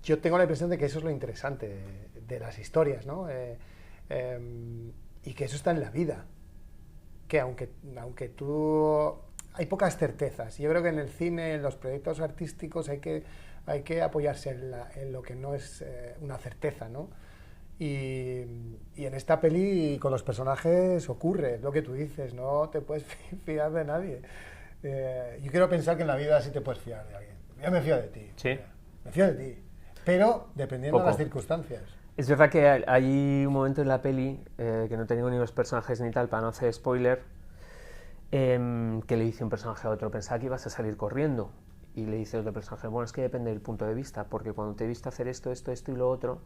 yo tengo la impresión de que eso es lo interesante de las historias, ¿no? Y que eso está en la vida. Que aunque tú... Hay pocas certezas. Yo creo que en el cine, en los proyectos artísticos, hay que apoyarse en lo que no es una certeza, ¿no? Y en esta peli con los personajes ocurre lo que tú dices, no te puedes fiar de nadie. Yo quiero pensar que en la vida sí te puedes fiar de alguien. Yo me fío de ti. Sí, Me fío de ti. Pero dependiendo de las poco. circunstancias. Es verdad que hay un momento en la peli que no te digo ni los personajes ni tal, para no hacer spoiler, que le dice un personaje a otro, pensaba que ibas a salir corriendo. Y le dice otro personaje, bueno, es que depende del punto de vista, porque cuando te he visto hacer esto, esto, esto y lo otro...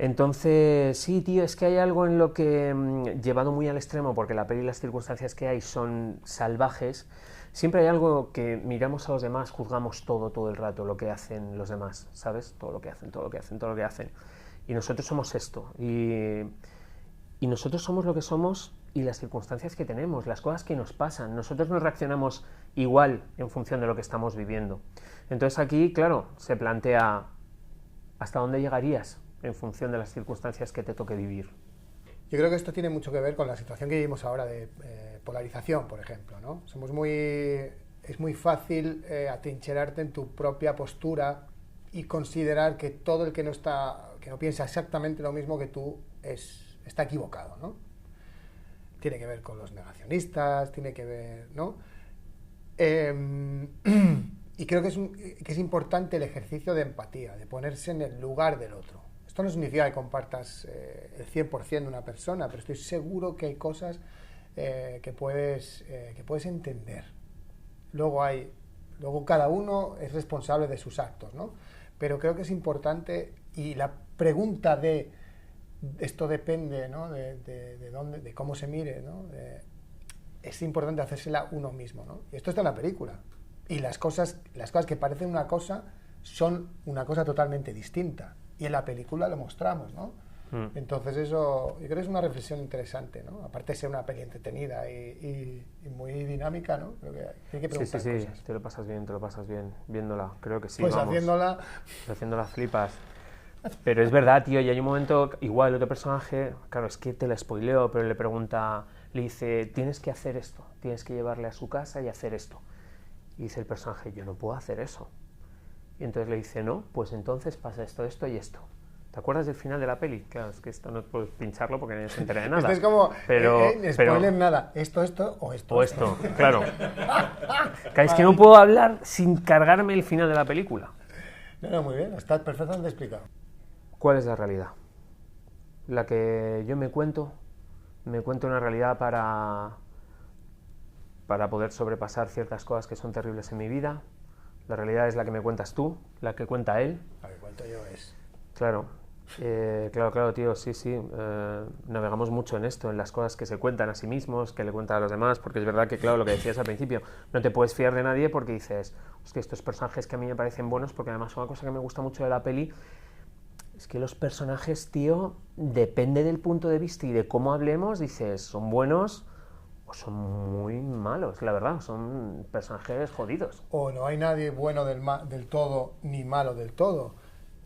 Entonces, sí, tío, es que hay algo en lo que, llevado muy al extremo, porque la peli y las circunstancias que hay son salvajes, siempre hay algo que miramos a los demás, juzgamos todo el rato, lo que hacen los demás, ¿sabes? Todo lo que hacen, todo lo que hacen, todo lo que hacen. Y nosotros somos esto. Y nosotros somos lo que somos y las circunstancias que tenemos, las cosas que nos pasan. Nosotros no reaccionamos igual en función de lo que estamos viviendo. Entonces aquí, claro, se plantea hasta dónde llegarías en función de las circunstancias que te toque vivir. Yo creo que esto tiene mucho que ver con la situación que vivimos ahora de polarización, por ejemplo, ¿no? Es muy fácil atrincherarte en tu propia postura y considerar que todo el que no piensa exactamente lo mismo que tú está equivocado, ¿no? Tiene que ver con los negacionistas, tiene que ver, ¿no? Y creo que es importante el ejercicio de empatía, de ponerse en el lugar del otro. Esto no significa que compartas el 100% de una persona, pero estoy seguro que hay cosas que puedes entender. Luego cada uno es responsable de sus actos, ¿no? Pero creo que es importante, y la pregunta de esto depende, ¿no? de dónde, de cómo se mire, ¿no? Es importante hacérsela uno mismo, ¿no? Y esto está en la película. Y las cosas que parecen una cosa son una cosa totalmente distinta. Y en la película lo mostramos, ¿no? Entonces eso, yo creo que es una reflexión interesante, ¿no? Aparte de ser una peli entretenida y muy dinámica, ¿no? Creo que hay que preguntar Sí, cosas. te lo pasas bien viéndola, creo que sí, Pues vamos. haciéndola... Haciéndola flipas. Pero es verdad, tío, y hay un momento, igual otro personaje, claro, es que te lo spoileo, pero le pregunta, le dice, tienes que hacer esto, tienes que llevarle a su casa y hacer esto. Y dice el personaje, yo no puedo hacer eso. Y entonces le dice, no, pues entonces pasa esto, esto y esto. ¿Te acuerdas del final de la peli? Claro, es que esto no puedo pincharlo porque nadie se entera de nada. Esto es como, pero, spoiler nada, esto o esto. o esto, claro. Es que no puedo hablar sin cargarme el final de la película. No, muy bien, está perfectamente explicado. ¿Cuál es la realidad? La que yo me cuento una realidad para poder sobrepasar ciertas cosas que son terribles en mi vida. La realidad es la que me cuentas tú, la que cuenta él. La que cuento yo es... Claro, claro, tío, sí, navegamos mucho en esto, en las cosas que se cuentan a sí mismos, que le cuentan a los demás, porque es verdad que, claro, lo que decías al principio, no te puedes fiar de nadie porque dices, hostia, estos personajes que a mí me parecen buenos, porque además una cosa que me gusta mucho de la peli es que los personajes, tío, depende del punto de vista y de cómo hablemos, dices, son buenos o son muy malos, la verdad, son personajes jodidos. O no hay nadie bueno del todo ni malo del todo.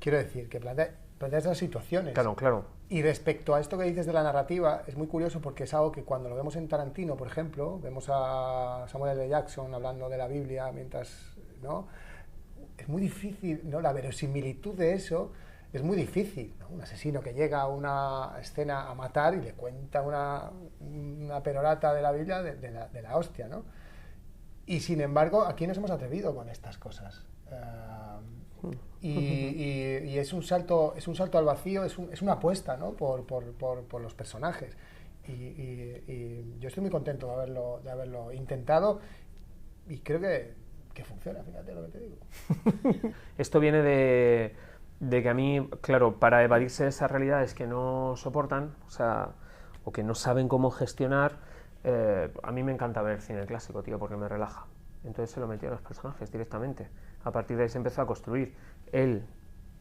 Quiero decir, que planteas las situaciones. Claro. Y respecto a esto que dices de la narrativa, es muy curioso porque es algo que cuando lo vemos en Tarantino, por ejemplo, vemos a Samuel L. Jackson hablando de la Biblia mientras, ¿no? Es muy difícil, ¿no? La verosimilitud de eso es muy difícil, ¿no? Un asesino que llega a una escena a matar y le cuenta una perorata de la Biblia de la hostia, ¿no? Y sin embargo, aquí nos hemos atrevido con estas cosas. Y es un salto al vacío, es una apuesta, ¿no? por los personajes. Y yo estoy muy contento de haberlo intentado y creo que funciona, fíjate lo que te digo. Esto viene de que a mí, claro, para evadirse de esas realidades que no soportan, o que no saben cómo gestionar, a mí me encanta ver cine clásico, tío, porque me relaja. Entonces se lo metió a los personajes directamente. A partir de ahí se empezó a construir. Él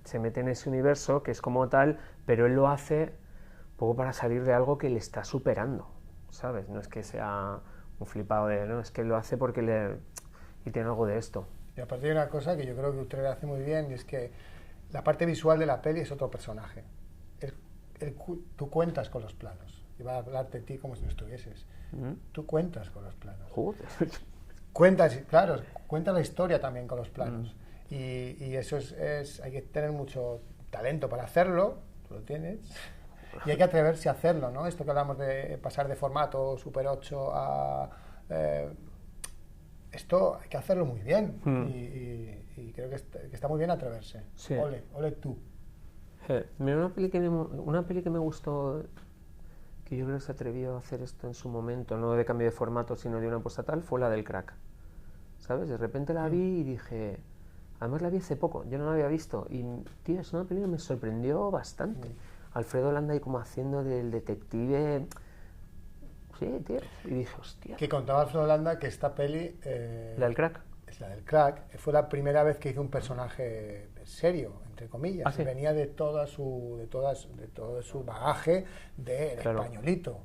se mete en ese universo que es como tal, pero él lo hace un poco para salir de algo que le está superando, ¿sabes? No es que sea un flipado no, es que él lo hace porque y tiene algo de esto. Y aparte hay una cosa que yo creo que Utrera hace muy bien, y es que la parte visual de la peli es otro personaje. Tú cuentas con los planos. Y va a hablar de ti como si no estuvieses. Tú cuentas con los planos. Joder. Cuentas la historia también con los planos. Y eso hay que tener mucho talento para hacerlo, tú lo tienes, y hay que atreverse a hacerlo, ¿no? Esto que hablamos de pasar de formato Super 8 a... esto hay que hacerlo muy bien, y creo que está muy bien atreverse. Sí. Ole tú. Mira, una peli que me gustó, que yo creo que se atrevió a hacer esto en su momento, no de cambio de formato, sino de una apuesta tal, fue la del Crack. ¿Sabes? De repente la vi y dije... Además la vi hace poco, yo no la había visto. Y, tío, es una película que me sorprendió bastante. Alfredo Landa ahí como haciendo del detective... Sí, tío. Y dije, hostia. Que contaba Alfredo Landa que esta peli... ¿La del Crack? Es la del Crack. Fue la primera vez que hizo un personaje serio, entre comillas. ¿Ah, sí? Venía de todo su bagaje del españolito,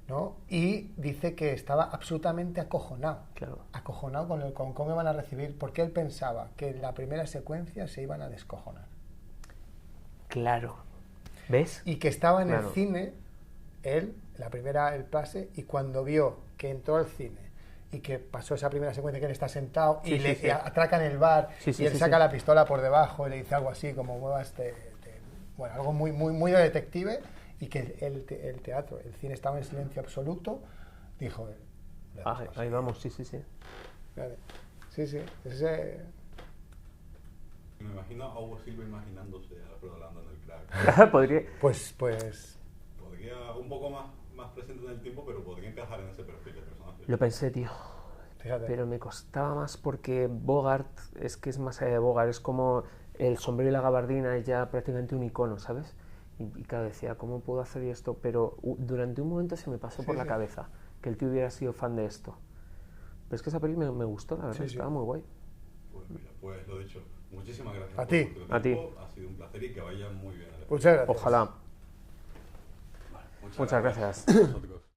¿no? Y dice que estaba absolutamente acojonado. Claro. Acojonado con cómo iban a recibir, porque él pensaba que en la primera secuencia se iban a descojonar. Claro. ¿Ves? Y que estaba en el cine, el pase, y cuando vio que entró al cine y que pasó esa primera secuencia que él está sentado y le atracan el bar y él saca la pistola por debajo y le dice algo así como muevas bueno, algo muy, muy, muy de detective, y que el teatro, el cine estaba en silencio absoluto, dijo ahí vamos, sí. Vale. Sí, me imagino a Hugo Silva imaginándose a Alfredo Landa en el Crack. Podría... Pues podría un poco más presente en el tiempo, pero podría encajar en ese perfil de personaje. Lo pensé, tío. Fíjate. Pero me costaba más porque Bogart es que es más allá de Bogart, es como el sombrero y la gabardina, es ya prácticamente un icono, ¿sabes? Y claro, decía, ¿cómo puedo hacer esto? Pero durante un momento se me pasó por la cabeza que el tío hubiera sido fan de esto. Pero es que esa peli me gustó, la verdad, estaba muy guay. Pues mira, pues lo dicho, muchísimas gracias a por ti. tu tiempo. A ti. Ha sido un placer y que vaya muy bien. Muchas gracias. Ojalá. Vale, Muchas gracias. a vosotros.